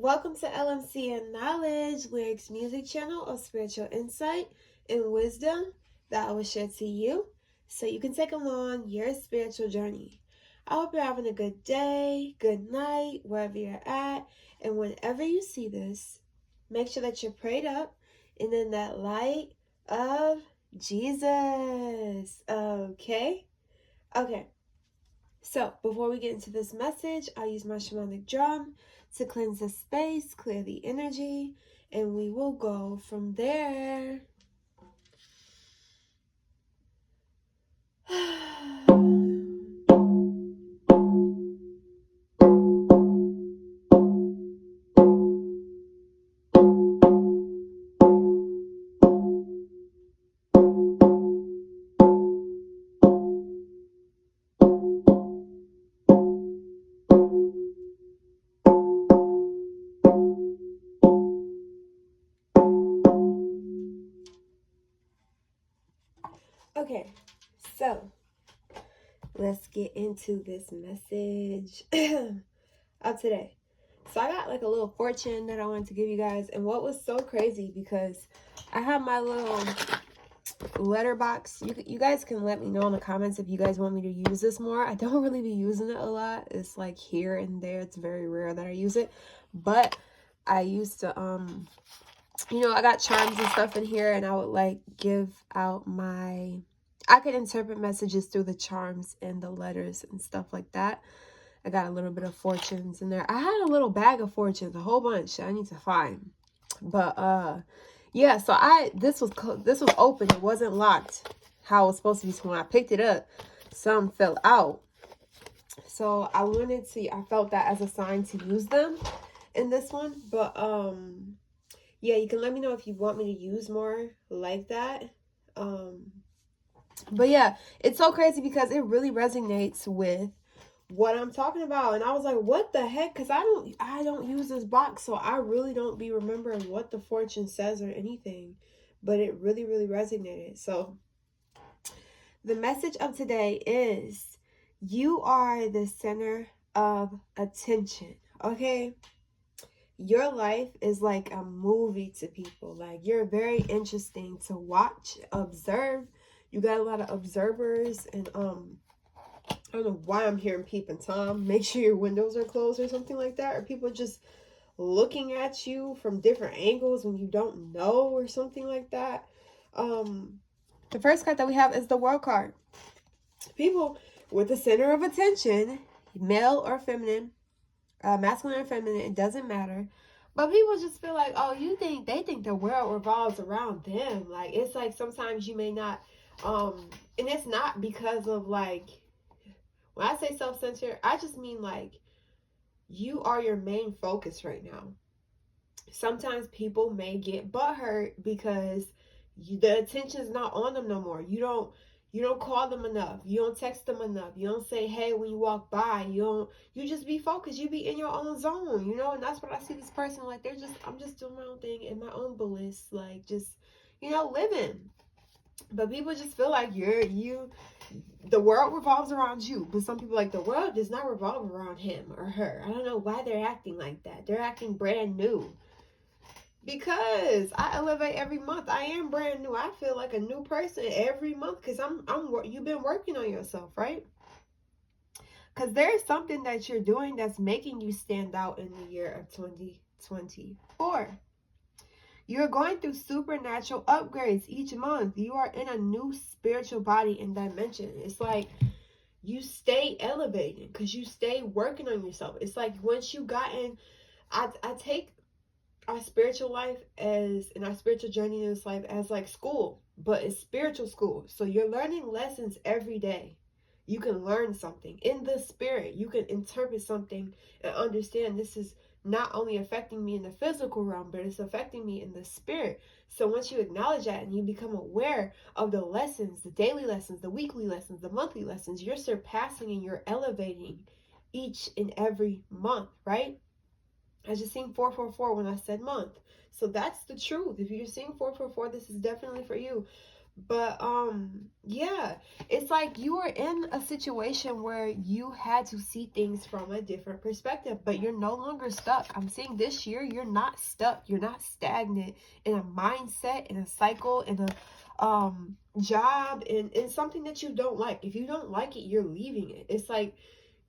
Welcome to LMC and Knowledge, Lyrics Music Channel of spiritual insight and wisdom that I will share to you so you can take along your spiritual journey. I hope you're having a good day, good night, wherever you're at, and whenever you see this, make sure that you're prayed up and in that light of Jesus. Okay? Okay. So, before we get into this message, I'll use my shamanic drum to cleanse the space, clear the energy, and we will go from there. Okay, so let's get into this message of today. So I got like a little fortune that I wanted to give you guys, and what was so crazy because I have my little letterbox. You guys can let me know in the comments if you guys want me to use this more. I don't really be using it a lot. It's like here and there. It's very rare that I use it, but I used to I got charms and stuff in here, and I would like give out I could interpret messages through the charms and the letters and stuff like that. I got a little bit of fortunes in there. I had a little bag of fortunes, a whole bunch I need to find. But yeah, so this was open. It wasn't locked how it was supposed to be. So when I picked it up, some fell out. So I felt that as a sign to use them in this one. But yeah, you can let me know if you want me to use more like that. But yeah, it's so crazy because it really resonates with what I'm talking about. And I was like, what the heck? Because I don't use this box, so I really don't be remembering what the fortune says or anything. But it really, really resonated. So the message of today is you are the center of attention. Okay? Your life is like a movie to people. Like, you're very interesting to watch, observe. You got a lot of observers, and I don't know why I'm hearing peeping Tom. Make sure your windows are closed or something like that. Or people just looking at you from different angles when you don't know or something like that. The first card that we have is the World card. People with the center of attention, male or feminine, masculine or feminine, it doesn't matter. But people just feel like, oh, they think the world revolves around them. Like, it's like sometimes you may not, and it's not because of like, when I say self-centered, I just mean like you are your main focus right now. Sometimes people may get butthurt because the attention's not on them no more. You don't call them enough. You don't text them enough. You don't say hey when you walk by. You just be focused. You be in your own zone, and that's what I see this person like. I'm just doing my own thing in my own bliss, like just, living. But people just feel like the world revolves around you. But some people like the world does not revolve around him or her. I don't know why they're acting like that. They're acting brand new. Because I elevate every month. I am brand new. I feel like a new person every month because you've been working on yourself, right? Because there's something that you're doing that's making you stand out in the year of 2024. You're going through supernatural upgrades each month. You are in a new spiritual body and dimension. It's like you stay elevating because you stay working on yourself. It's like once you I take our spiritual life and our spiritual journey in this life as like school, but it's spiritual school. So you're learning lessons every day. You can learn something in the spirit. You can interpret something and understand this is not only affecting me in the physical realm, but it's affecting me in the spirit. So once you acknowledge that and you become aware of the lessons, the daily lessons, the weekly lessons, the monthly lessons, you're surpassing and you're elevating each and every month, right? I just seen 444 when I said month. So that's the truth. If you're seeing 444, this is definitely for you. But yeah, it's like you were in a situation where you had to see things from a different perspective, but you're no longer stuck. I'm saying this year you're not stuck. You're not stagnant in a mindset, in a cycle, in a job, in something that you don't like. If you don't like it, you're leaving it. It's like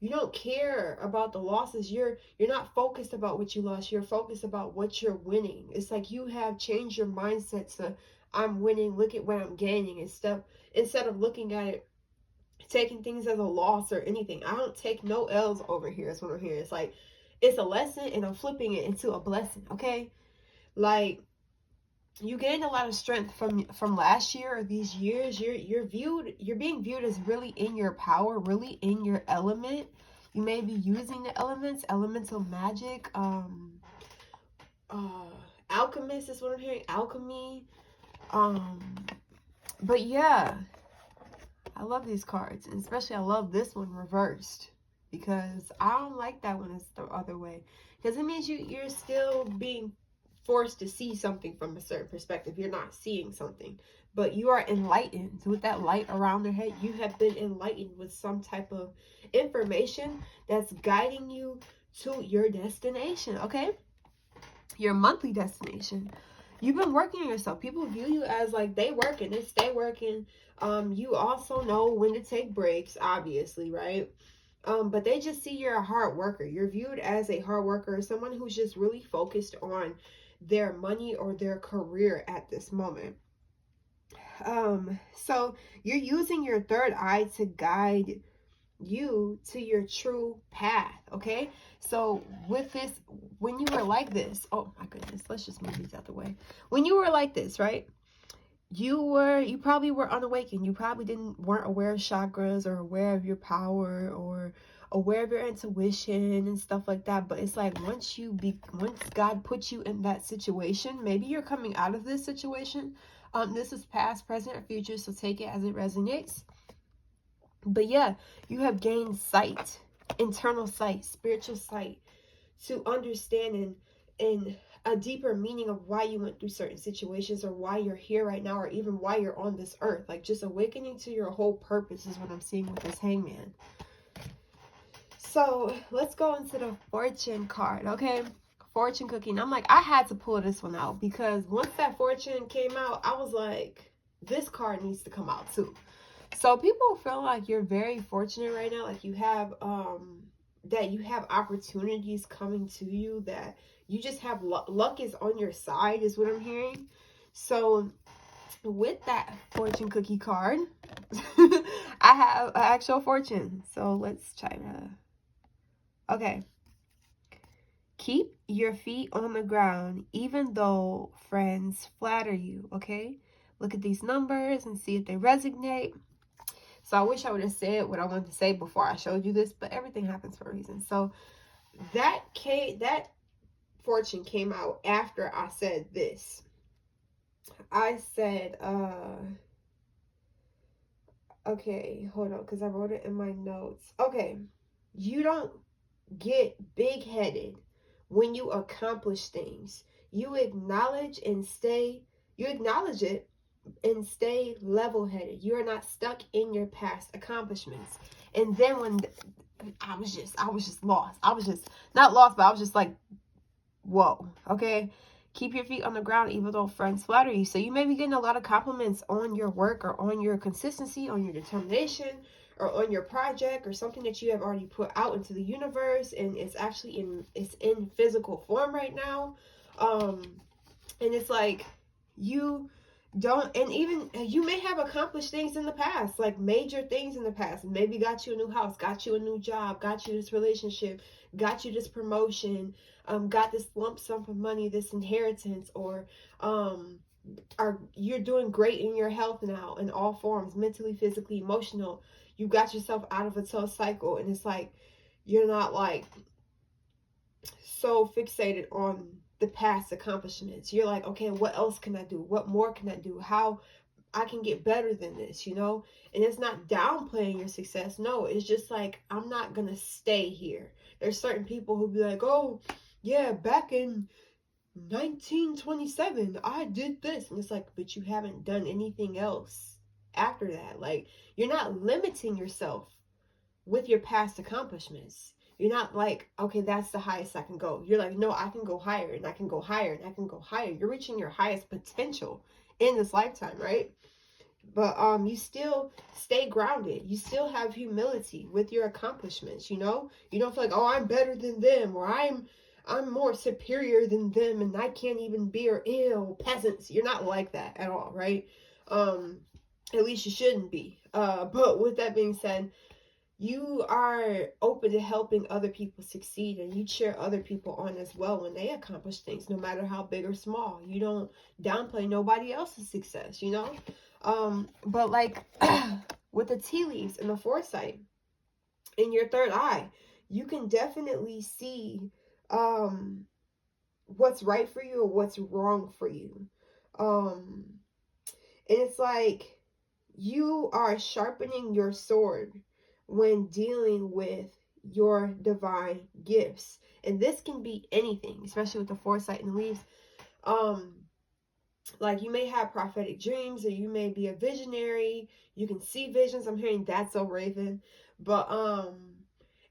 you don't care about the losses. You're not focused about what you lost. You're focused about what you're winning. It's like you have changed your mindset to I'm winning, look at what I'm gaining, instead of looking at it, taking things as a loss or anything. I don't take no L's over here, is what I'm hearing. It's like it's a lesson and I'm flipping it into a blessing, okay? Like you gained a lot of strength from last year or these years. You're being viewed as really in your power, really in your element. You may be using the elements, elemental magic, alchemist is what I'm hearing, alchemy. But yeah, I love these cards, and especially I love this one reversed, because I don't like that one it's the other way, because it means you're still being forced to see something from a certain perspective. You're not seeing something, but you are enlightened with that light around their head. You have been enlightened with some type of information that's guiding you to your destination, okay? Your monthly destination. You've been working on yourself. People view you as like they working, they stay working. You also know when to take breaks, obviously, right? But they just see you're a hard worker. You're viewed as a hard worker, someone who's just really focused on their money or their career at this moment. So you're using your third eye to guide you to your true path, okay? So with this, when you were like this, oh my goodness, let's just move these out the way. When you were like this, right? You probably were unawakened. You probably weren't aware of chakras or aware of your power or aware of your intuition and stuff like that. But it's like once God puts you in that situation, maybe you're coming out of this situation. This is past, present, or future, so take it as it resonates. But yeah, you have gained sight, internal sight, spiritual sight, to understand and a deeper meaning of why you went through certain situations, or why you're here right now, or even why you're on this earth. Like just awakening to your whole purpose is what I'm seeing with this Hangman. So let's go into the fortune card, okay? Fortune cookie. And I'm like, I had to pull this one out, because once that fortune came out, I was like, this card needs to come out too. So people feel like you're very fortunate right now. Like you have that you have opportunities coming to you, that you just have luck is on your side, is what I'm hearing. So with that fortune cookie card, I have an actual fortune. So let's try to. Okay. Keep your feet on the ground, even though friends flatter you, okay? Look at these numbers and see if they resonate. So I wish I would have said what I wanted to say before I showed you this, but everything happens for a reason. So that fortune came out after I said this. I said, okay, hold on, because I wrote it in my notes. Okay, you don't get big-headed when you accomplish things. You acknowledge it and stay level-headed. You are not stuck in your past accomplishments. And then when I was just lost. I was just not lost, but I was just like, whoa, okay? Keep your feet on the ground even though friends flatter you. So you may be getting a lot of compliments on your work, or on your consistency, on your determination, or on your project, or something that you have already put out into the universe, and it's actually in physical form right now. And it's like you don't, and even you may have accomplished things in the past, like major things in the past, maybe got you a new house, got you a new job, got you this relationship, got you this promotion, got this lump sum of money, this inheritance, or you're doing great in your health now, in all forms, mentally, physically, emotional. You got yourself out of a tough cycle, and it's like you're not like so fixated on the past accomplishments. You're like, okay, what else can I do? What more can I do? How I can get better than this, you know? And it's not downplaying your success. No, it's just like, I'm not going to stay here. There's certain people who be like, oh, yeah, back in 1927, I did this. And it's like, but you haven't done anything else after that. Like, you're not limiting yourself with your past accomplishments. You're not like, okay, that's the highest I can go. You're like, no, I can go higher and I can go higher and I can go higher. You're reaching your highest potential in this lifetime, right? But you still stay grounded. You still have humility with your accomplishments, you know? You don't feel like, oh, I'm better than them, or I'm more superior than them and I can't even bear ill peasants. You're not like that at all, right? At least you shouldn't be. But with that being said, you are open to helping other people succeed, and you cheer other people on as well when they accomplish things, no matter how big or small. You don't downplay nobody else's success, you know? But like with the tea leaves and the foresight in your third eye, you can definitely see what's right for you or what's wrong for you. And it's like you are sharpening your sword when dealing with your divine gifts. And this can be anything, especially with the foresight and the leaves. Like you may have prophetic dreams, or you may be a visionary. You can see visions. I'm hearing that's so Raven. But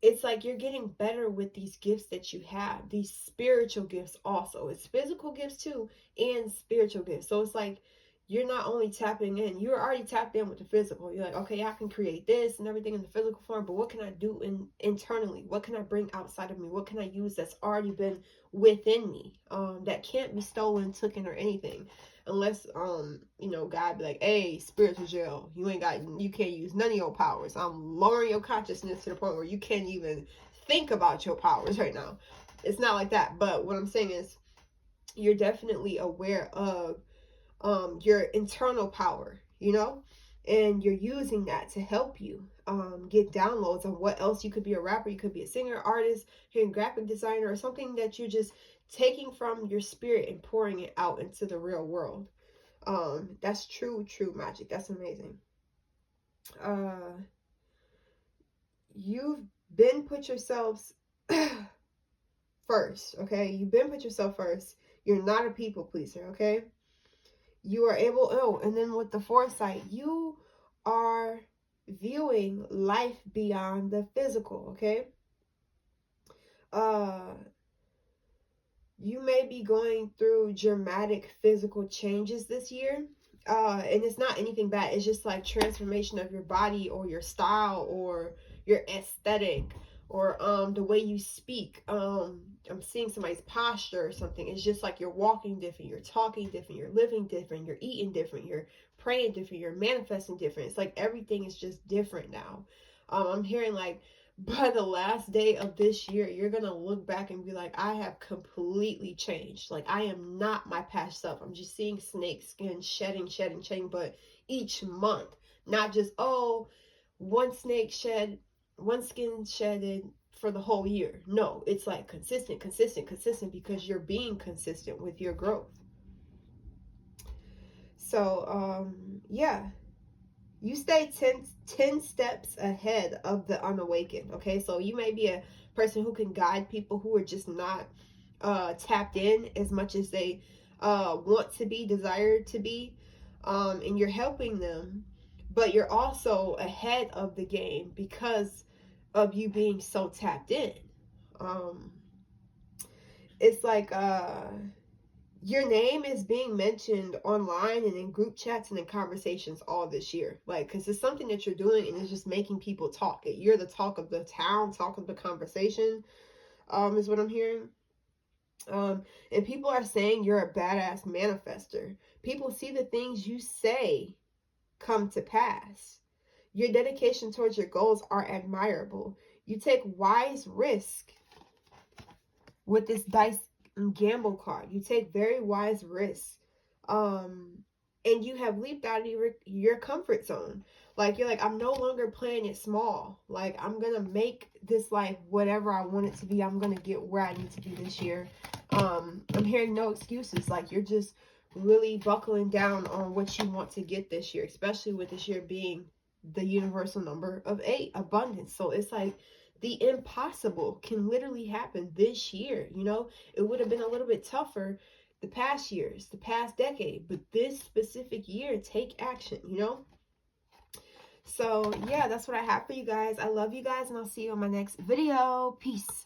it's like you're getting better with these gifts that you have, these spiritual gifts also. It's physical gifts too, and spiritual gifts. So it's like you're not only tapping in, you're already tapped in with the physical. You're like, okay, I can create this and everything in the physical form, but what can I do internally? What can I bring outside of me? What can I use that's already been within me, that can't be stolen, taken, or anything? Unless you know, God be like, hey, spiritual jail, you can't use none of your powers. I'm lowering your consciousness to the point where you can't even think about your powers right now. It's not like that. But what I'm saying is you're definitely aware of your internal power, you know, and you're using that to help you get downloads on what else. You could be a rapper, you could be a singer, artist, you're a graphic designer, or something that you're just taking from your spirit and pouring it out into the real world. That's true magic. That's amazing. You've been put yourselves first, okay? You've been put yourself first. You're not a people pleaser, okay? You are able, and then with the foresight, you are viewing life beyond the physical, okay? You may be going through dramatic physical changes this year. And it's not anything bad. It's just like transformation of your body or your style or your aesthetic or the way you speak. I'm seeing somebody's posture or something. It's just like you're walking different, you're talking different, you're living different, you're eating different, you're praying different, you're manifesting different. It's like everything is just different now. I'm hearing like by the last day of this year, you're gonna look back and be like, I have completely changed. Like, I am not my past self. I'm just seeing snake skin shedding, but each month, not just, oh, one snake shed, one skin shedded for the whole year. No, it's like consistent, because you're being consistent with your growth. So, yeah. You stay 10 steps ahead of the unawakened, okay? So you may be a person who can guide people who are just not tapped in as much as they want to be, desired to be, and you're helping them, but you're also ahead of the game because of you being so tapped in. It's like your name is being mentioned online and in group chats and in conversations all this year. Like, because it's something that you're doing and it's just making people talk. You're the talk of the town, talk of the conversation, is what I'm hearing. And people are saying you're a badass manifester. People see the things you say come to pass. Your dedication towards your goals are admirable. You take wise risk with this dice gamble card. You take very wise risks, and you have leaped out of your comfort zone. Like, you're like, I'm no longer playing it small. Like, I'm gonna make this life whatever I want it to be. I'm gonna get where I need to be this year. I'm hearing no excuses. Like, you're just really buckling down on what you want to get this year, especially with this year being the universal number of 8, abundance. So it's like The impossible can literally happen this year. You know, it would have been a little bit tougher the past years, the past decade, but this specific year, take action, you know? So, yeah, that's what I have for you guys. I love you guys, and I'll see you on my next video. Peace.